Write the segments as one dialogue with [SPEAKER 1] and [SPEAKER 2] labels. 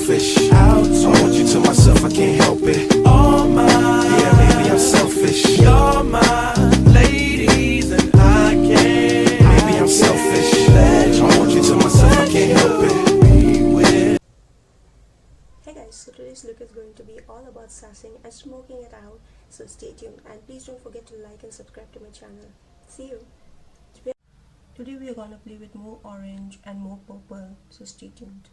[SPEAKER 1] selfish. I want you to myself, I can't help it. All mine. Yeah, maybe I'm selfish. You're my ladies and I can't. Maybe I'm selfish. I want you to myself, I can't help it.
[SPEAKER 2] Hey guys, so today's look is going to be all about sassing and smoking it out, so stay tuned and please don't forget to like and subscribe to my channel. See you! Today we are gonna play with more orange and more purple, so stay tuned.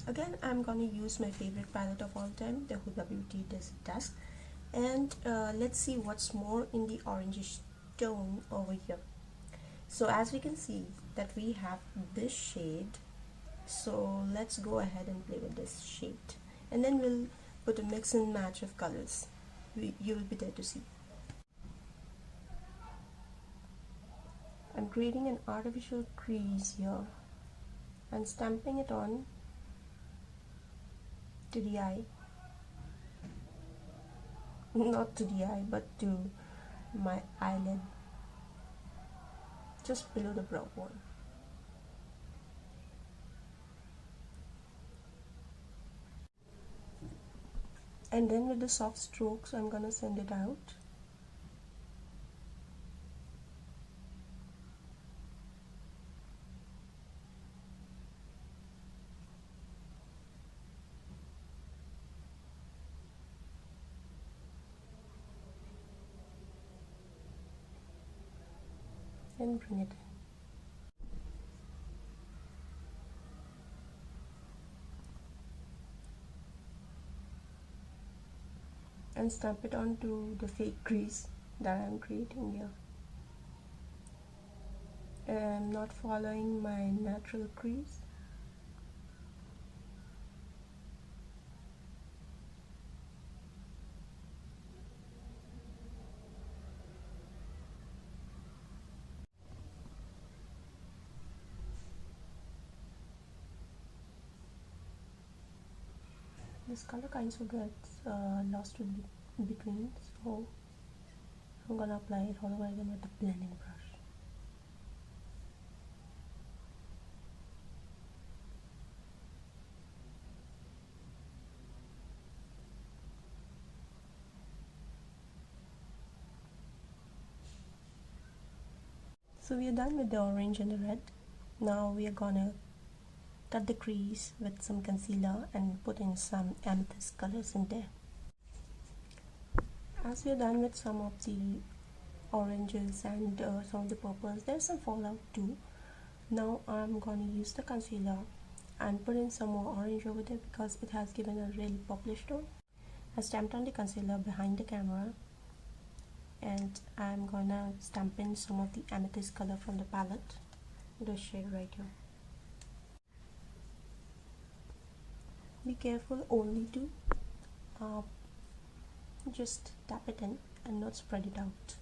[SPEAKER 2] Again, I'm gonna use my favorite palette of all time, the Huda Beauty Dusk, and let's see what's more in the orangish tone over here. So as we can see that we have this shade, so let's go ahead and play with this shade and then we'll put a mix and match of colors. You will be there to see. I'm creating an artificial crease here and stamping it on to the eye, not to the eye but to my eyelid, just below the brow bone. And then with the soft strokes I'm gonna send it out. And bring it in. And stamp it onto the fake crease that I'm creating here. I'm not following my natural crease. This color kind of gets lost in between, so I'm gonna apply it all over again with the blending brush. So we are done with the orange and the red. Now we are gonna cut the crease with some concealer and put in some amethyst colors in there. As we are done with some of the oranges and some of the purples, there's some fallout too. Now I'm gonna use the concealer and put in some more orange over there because it has given a really purplish tone. I stamped on the concealer behind the camera and I'm gonna stamp in some of the amethyst color from the palette, the shade right here. Be careful only to just tap it in and not spread it out.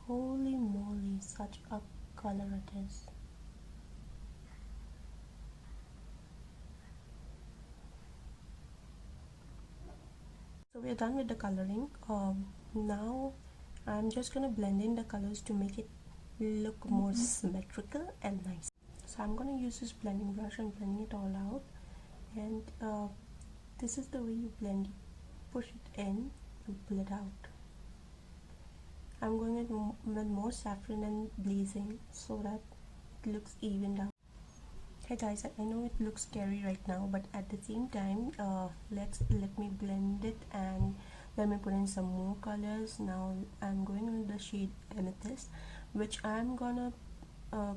[SPEAKER 2] Holy moly, such a color it is. So we are done with the coloring. Now I'm just gonna blend in the colors to make it look more symmetrical and nice. So I'm gonna use this blending brush and blending it all out, and this is the way you blend it. Push it in and pull it out. I'm going with more saffron and blazing so that it looks evened out. Hey guys, I know it looks scary right now, but at the same time let me blend it and let me put in some more colors. Now I'm going with the shade Amethyst, which I'm gonna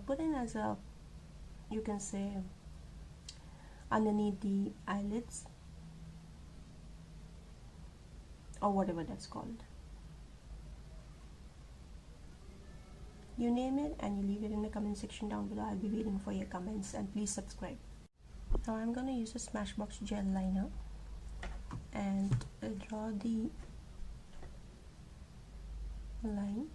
[SPEAKER 2] put in as a, you can say, underneath the eyelids or whatever that's called. You name it and you leave it in the comment section down below. I'll be waiting for your comments, and please subscribe. Now I'm going to use a Smashbox gel liner and draw the line.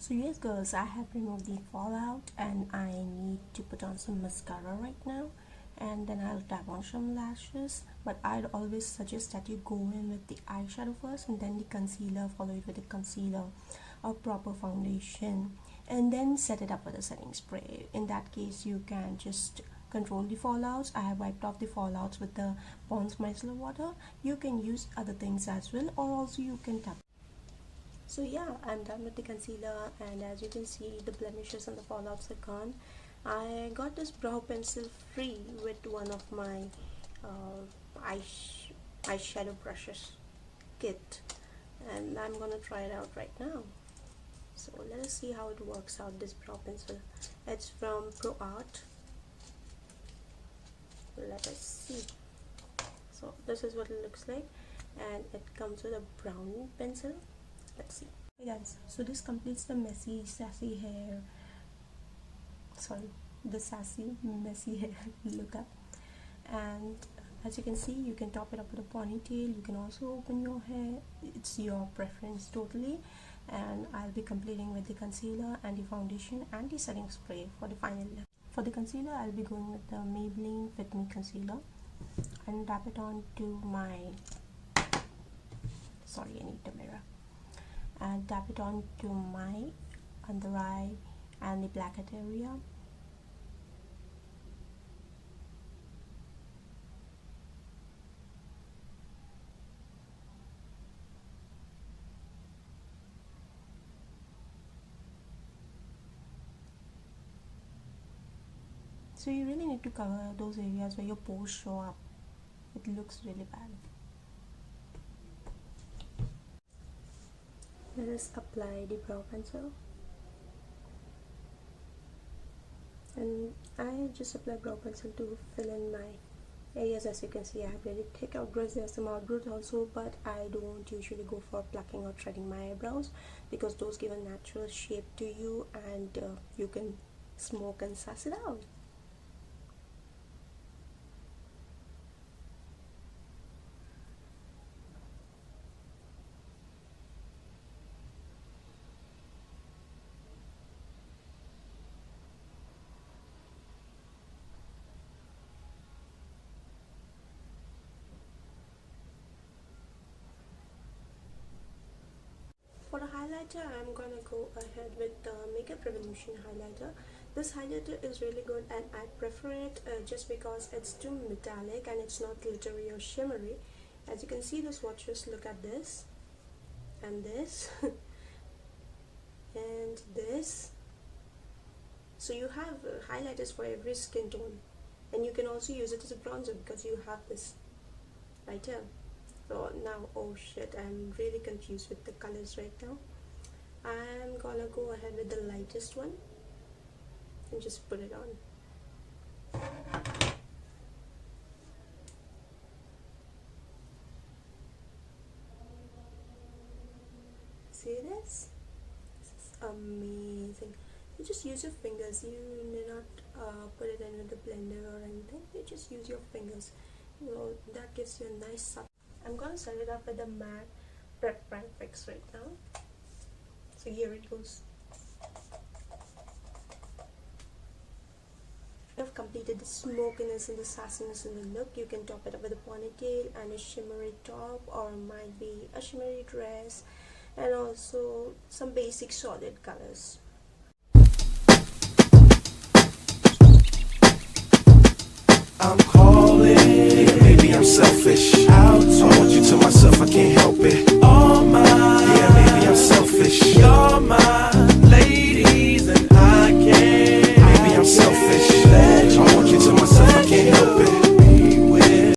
[SPEAKER 2] So yes girls, I have removed the fallout and I need to put on some mascara right now, and then I'll tap on some lashes. But I'd always suggest that you go in with the eyeshadow first and then the concealer, follow it with the concealer or proper foundation, and then set it up with a setting spray. In that case you can just control the fallouts. I have wiped off the fallouts with the Pond's micellar water. You can use other things as well, or also you can tap. So yeah, I'm done with the concealer, and as you can see the blemishes and the fallouts are gone. I got this brow pencil free with one of my eyeshadow brushes kit, and I'm gonna try it out right now. So let us see how it works out, this brow pencil. It's from PROARTE. Let us see. So this is what it looks like, and it comes with a brown pencil. Let's see. Hey guys, so this completes the messy sassy hair, the sassy messy hair lookup. And as you can see, you can top it up with a ponytail, you can also open your hair, it's your preference totally. And I'll be completing with the concealer and the foundation and the setting spray for the final look. For the concealer, I'll be going with the Maybelline Fit concealer and tap it on to my, sorry, I need the mirror, and tap it on to my under eye and the blackhead area. So you really need to cover those areas where your pores show up. It looks really bad. Let us apply the brow pencil. And I just apply brow pencil to fill in my areas. As you can see, I have really thick eyebrows. There's some outgrowth also, but I don't usually go for plucking or threading my eyebrows because those give a natural shape to you, and you can smoke and sass it out. For a highlighter, I'm gonna go ahead with the Makeup Revolution highlighter. This highlighter is really good, and I prefer it just because it's too metallic and it's not glittery or shimmery. As you can see, the swatches, look at this and this and this. So you have highlighters for every skin tone, and you can also use it as a bronzer because you have this right here. So now, oh shit, I'm really confused with the colors right now. I'm gonna go ahead with the lightest one and just put it on. See this? This is amazing. You just use your fingers. You need not put it in with the blender or anything. You just use your fingers. That gives you a nice subtle. I'm gonna set it up with the matte Prep Prime Fix right now. So here it goes. I've completed the smokiness and the sassiness in the look. You can top it up with a ponytail and a shimmery top, or might be a shimmery dress, and also some basic solid colors.
[SPEAKER 1] I'm calling, maybe I'm selfish.